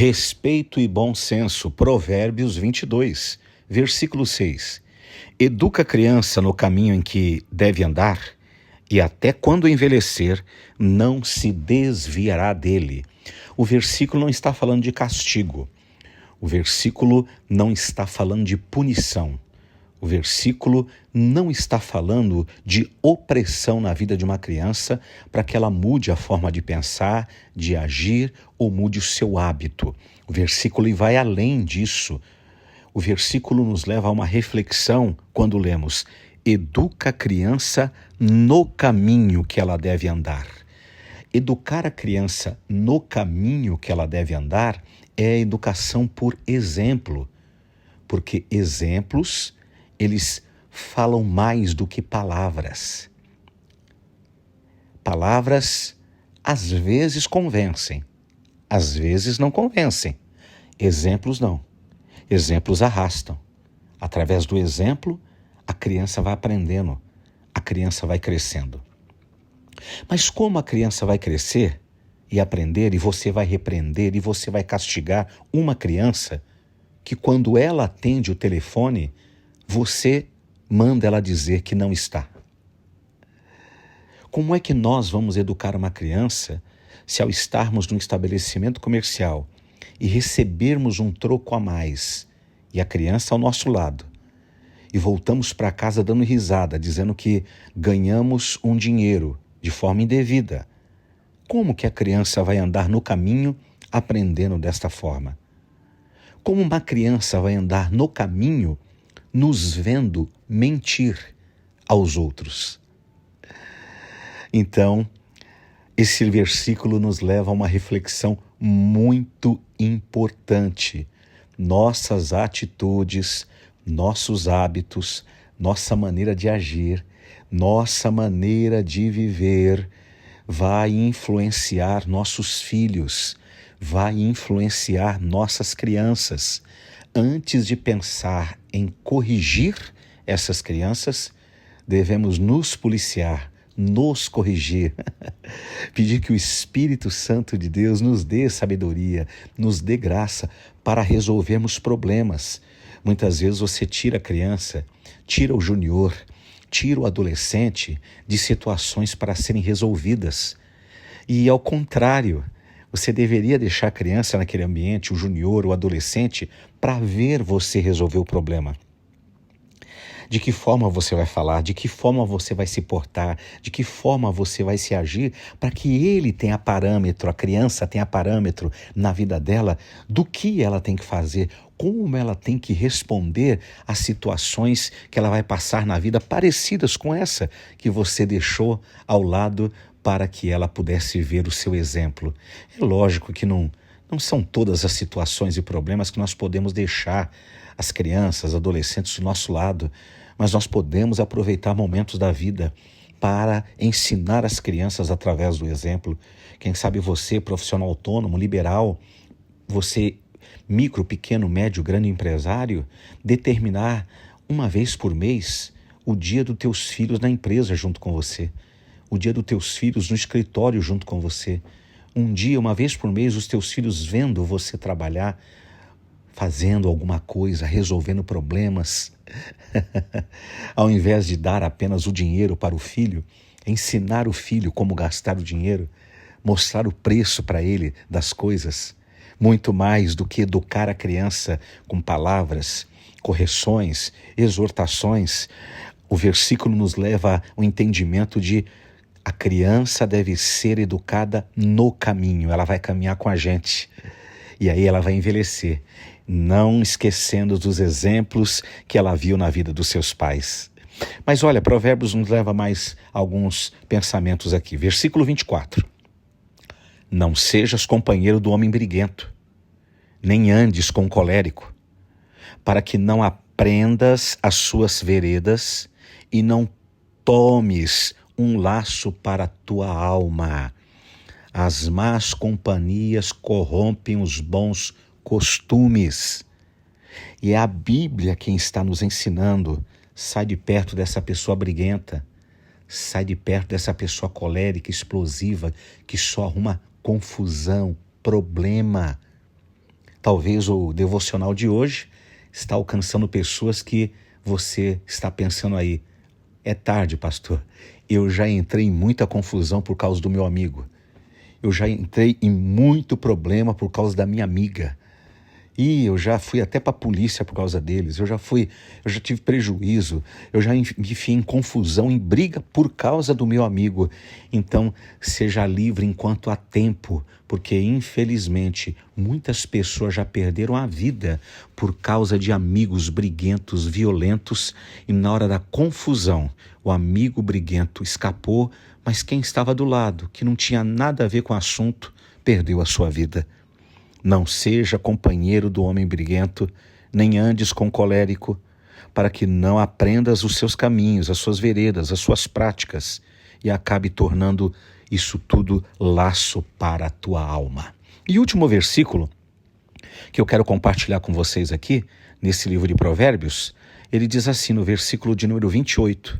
Respeito e bom senso, Provérbios 22, versículo 6. Educa a criança no caminho em que deve andar, e até quando envelhecer, não se desviará dele. O versículo não está falando de castigo. O versículo não está falando de punição. O versículo não está falando de opressão na vida de uma criança para que ela mude a forma de pensar, de agir ou mude o seu hábito. O versículo vai além disso. O versículo nos leva a uma reflexão quando lemos: educa a criança no caminho que ela deve andar. Educar a criança no caminho que ela deve andar é a educação por exemplo, porque exemplos, eles falam mais do que palavras. Palavras, às vezes, convencem, às vezes não convencem. Exemplos não. Exemplos arrastam. Através do exemplo, a criança vai aprendendo, a criança vai crescendo. Mas como a criança vai crescer e aprender, e você vai repreender, e você vai castigar uma criança que quando ela atende o telefone, você manda ela dizer que não está? Como é que nós vamos educar uma criança se ao estarmos num estabelecimento comercial e recebermos um troco a mais e a criança ao nosso lado e voltamos para casa dando risada, dizendo que ganhamos um dinheiro de forma indevida? Como que a criança vai andar no caminho aprendendo desta forma? Como uma criança vai andar no caminho nos vendo mentir aos outros? Então, esse versículo nos leva a uma reflexão muito importante. Nossas atitudes, nossos hábitos, nossa maneira de agir, nossa maneira de viver vai influenciar nossos filhos, vai influenciar nossas crianças. Antes de pensar em corrigir essas crianças, devemos nos policiar, nos corrigir, pedir que o Espírito Santo de Deus nos dê sabedoria, nos dê graça para resolvermos problemas. Muitas vezes você tira a criança, tira o junior, tira o adolescente de situações para serem resolvidas. E ao contrário, você deveria deixar a criança naquele ambiente, o junior, o adolescente, para ver você resolver o problema. De que forma você vai falar, de que forma você vai se portar, de que forma você vai se agir, para que ele tenha parâmetro, a criança tenha parâmetro na vida dela do que ela tem que fazer, como ela tem que responder às situações que ela vai passar na vida parecidas com essa que você deixou ao lado para que ela pudesse ver o seu exemplo. É lógico que não são todas as situações e problemas que nós podemos deixar as crianças, adolescentes do nosso lado, mas nós podemos aproveitar momentos da vida para ensinar as crianças através do exemplo. Quem sabe você, profissional autônomo, liberal, você, micro, pequeno, médio, grande empresário, determinar uma vez por mês o dia dos teus filhos na empresa junto com você, o dia dos teus filhos no escritório junto com você, um dia, uma vez por mês, os teus filhos vendo você trabalhar, fazendo alguma coisa, resolvendo problemas. Ao invés de dar apenas o dinheiro para o filho, ensinar o filho como gastar o dinheiro, mostrar o preço para ele das coisas, muito mais do que educar a criança com palavras, correções, exortações. O versículo nos leva ao entendimento de a criança deve ser educada no caminho, ela vai caminhar com a gente. E aí ela vai envelhecer, não esquecendo dos exemplos que ela viu na vida dos seus pais. Mas olha, Provérbios nos leva mais alguns pensamentos aqui. Versículo 24. Não sejas companheiro do homem briguento, nem andes com o colérico, para que não aprendas as suas veredas e não tomes um laço para a tua alma. As más companhias corrompem os bons costumes. E é a Bíblia quem está nos ensinando: sai de perto dessa pessoa briguenta, sai de perto dessa pessoa colérica, explosiva, que só arruma confusão, problema. Talvez o devocional de hoje está alcançando pessoas que você está pensando aí. É tarde, pastor. Eu já entrei em muita confusão por causa do meu amigo. Eu já entrei em muito problema por causa da minha amiga. E eu já fui até para a polícia por causa deles, eu já tive prejuízo, eu já me enfiei em confusão, em briga por causa do meu amigo. Então, seja livre enquanto há tempo, porque infelizmente muitas pessoas já perderam a vida por causa de amigos briguentos, violentos, e na hora da confusão, o amigo briguento escapou, mas quem estava do lado, que não tinha nada a ver com o assunto, perdeu a sua vida. Não seja companheiro do homem briguento, nem andes com colérico, para que não aprendas os seus caminhos, as suas veredas, as suas práticas, e acabe tornando isso tudo laço para a tua alma. E o último versículo que eu quero compartilhar com vocês aqui, nesse livro de Provérbios, ele diz assim no versículo de número 28,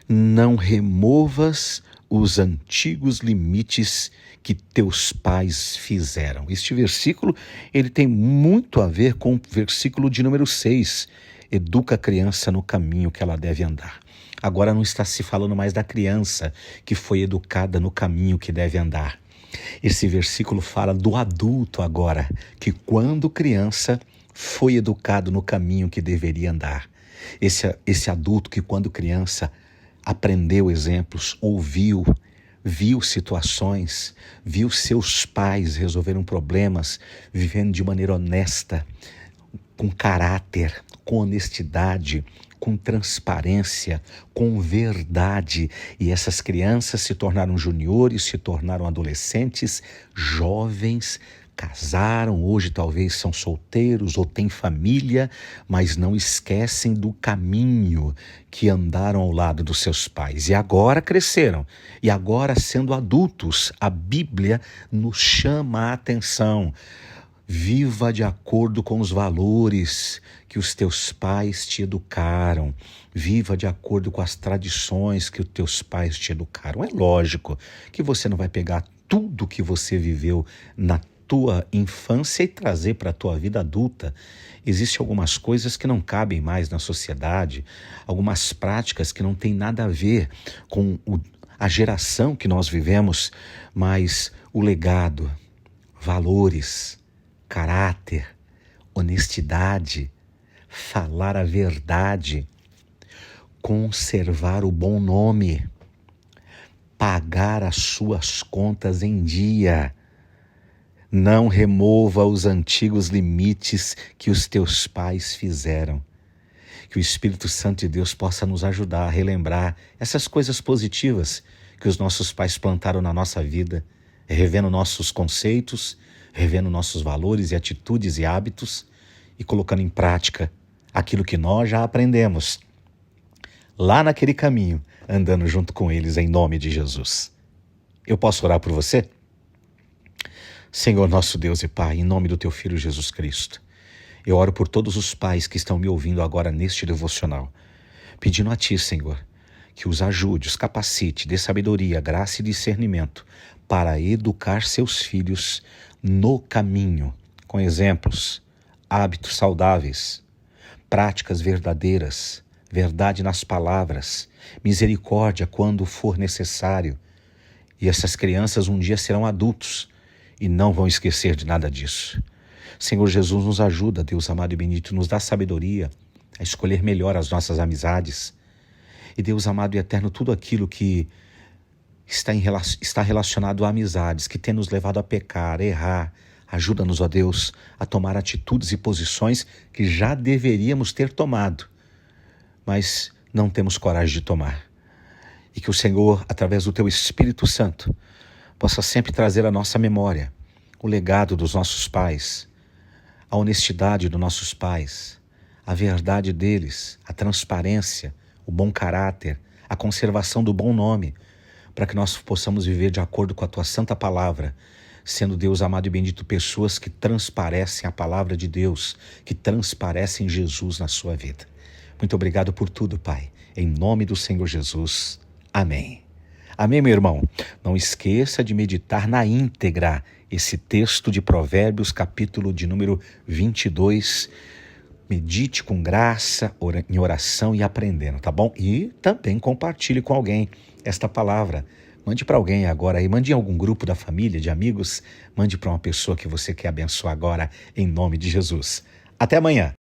não removas os antigos limites que teus pais fizeram. Este versículo, ele tem muito a ver com o versículo de número 6. Educa a criança no caminho que ela deve andar. Agora não está se falando mais da criança que foi educada no caminho que deve andar. Esse versículo fala do adulto agora, que quando criança foi educado no caminho que deveria andar. Esse adulto que quando criança aprendeu exemplos, viu situações, viu seus pais resolveram problemas, vivendo de maneira honesta, com caráter, com honestidade, com transparência, com verdade. E essas crianças se tornaram juniores, se tornaram adolescentes, jovens, casaram, hoje talvez são solteiros ou têm família, mas não esquecem do caminho que andaram ao lado dos seus pais. E agora cresceram, e agora sendo adultos, a Bíblia nos chama a atenção. Viva de acordo com os valores que os teus pais te educaram. Viva de acordo com as tradições que os teus pais te educaram. É lógico que você não vai pegar tudo que você viveu na tua infância e trazer para a tua vida adulta. Existem algumas coisas que não cabem mais na sociedade, algumas práticas que não têm nada a ver com a geração que nós vivemos, mas o legado, valores, caráter, honestidade, falar a verdade, conservar o bom nome, pagar as suas contas em dia. Não remova os antigos limites que os teus pais fizeram. Que o Espírito Santo de Deus possa nos ajudar a relembrar essas coisas positivas que os nossos pais plantaram na nossa vida, revendo nossos conceitos, revendo nossos valores e atitudes e hábitos e colocando em prática aquilo que nós já aprendemos lá naquele caminho, andando junto com eles em nome de Jesus. Eu posso orar por você? Senhor nosso Deus e Pai, em nome do Teu Filho Jesus Cristo, eu oro por todos os pais que estão me ouvindo agora neste devocional, pedindo a Ti, Senhor, que os ajude, os capacite, dê sabedoria, graça e discernimento para educar seus filhos no caminho, com exemplos, hábitos saudáveis, práticas verdadeiras, verdade nas palavras, misericórdia quando for necessário. E essas crianças um dia serão adultos e não vão esquecer de nada disso. Senhor Jesus, nos ajuda, Deus amado e bendito, nos dá sabedoria a escolher melhor as nossas amizades. E Deus amado e eterno, tudo aquilo que está relacionado a amizades, que tem nos levado a pecar, a errar, ajuda-nos, ó Deus, a tomar atitudes e posições que já deveríamos ter tomado, mas não temos coragem de tomar. E que o Senhor, através do Teu Espírito Santo, possa sempre trazer à nossa memória o legado dos nossos pais, a honestidade dos nossos pais, a verdade deles, a transparência, o bom caráter, a conservação do bom nome, para que nós possamos viver de acordo com a Tua santa palavra, sendo, Deus amado e bendito, pessoas que transparecem a palavra de Deus, que transparecem Jesus na sua vida. Muito obrigado por tudo, Pai. Em nome do Senhor Jesus. Amém. Amém, meu irmão? Não esqueça de meditar na íntegra esse texto de Provérbios, capítulo de número 22. Medite com graça, em oração e aprendendo, tá bom? E também compartilhe com alguém esta palavra. Mande para alguém agora aí, mande em algum grupo da família, de amigos, mande para uma pessoa que você quer abençoar agora, em nome de Jesus. Até amanhã.